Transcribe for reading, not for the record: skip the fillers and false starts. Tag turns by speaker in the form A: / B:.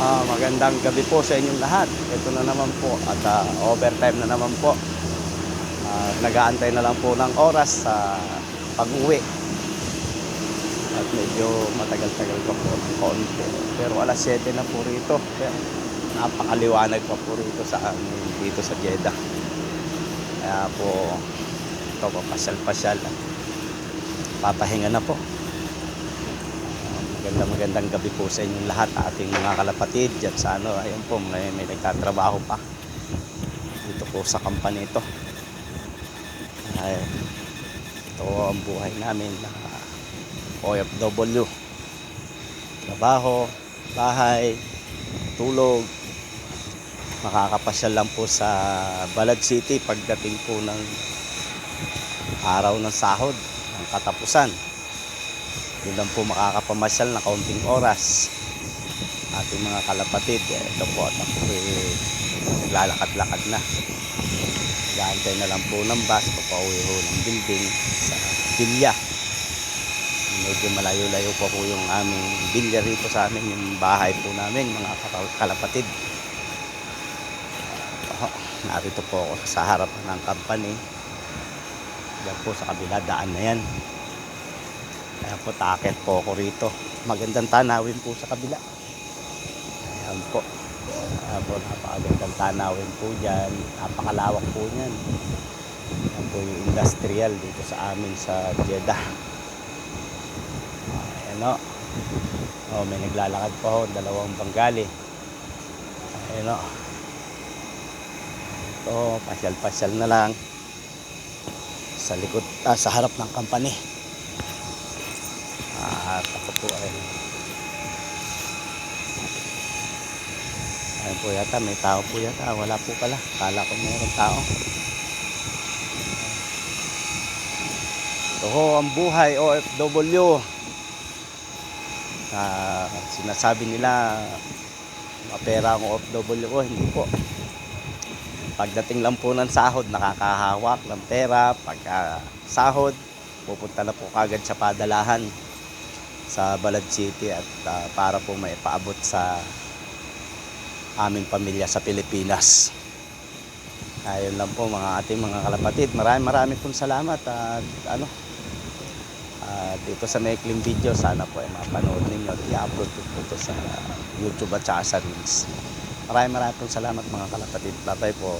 A: Magandang gabi po sa inyong lahat. Ito na naman po at overtime na naman po. Nag-aantay na lang po ng oras sa pag-uwi. At medyo matagal-tagal pa po ng konti. Pero alas 7 na po rito. Kaya napakaliwanag pa po rito sa amin dito sa Jeddah. Kaya po ito papasyal-pasyal. Papahinga na po. Magandang gabi po sa inyong lahat, ating mga kalapatid dyan sa ayun po, may nagtatrabaho pa dito po sa company ito. Ito ang buhay namin na OFW, trabaho, bahay, tulog. Makakapasyal lang po sa Balad City pagdating po ng araw ng sahod, ng katapusan. Yun lang po makakapamasyal na kaunting oras ating mga kalapatid. Ito po at ako naglalakad-lakad na. Gaantay na lang po ng bus papauwi ho ng building sa Bilya. Medyo malayo-layo po po yung aming Bilya rito sa amin, yung bahay po namin mga kalapatid. Narito po ako sa harap ng company. Diyan po sa kabila, daan na yan. Kaya po takit po ako rito. Magandang tanawin po sa kabila. Ayan po. Napakagandang tanawin po dyan. Napakalawak po yan. Ayan po yung industrial dito sa amin sa Jeddah. Ayan o. May naglalakad po ho, dalawang Bengali. Ayan o. Ito, pasyal-pasyal na lang sa likod, sa harap ng company. At ako po ayun po yata, may tao po yata. Wala po pala, kala ko mayroong tao. Ito ho ang buhay OFW. Sinasabi nila mapera ang OFW ko. Hindi po. Pagdating lang po ng sahod, nakakahawak ng pera. Pagka sahod, pupunta na po kagad sa padalahan sa Balad City at para po may paabot sa aming pamilya sa Pilipinas. Ayun lang po mga ating mga kalapatid. Maraming pong salamat at dito sa maikling video, sana po ay mapanood ninyo at i-upload po ito sa YouTube at saka sa Reels. Maraming pong salamat mga kalapatid. Bye-bye po.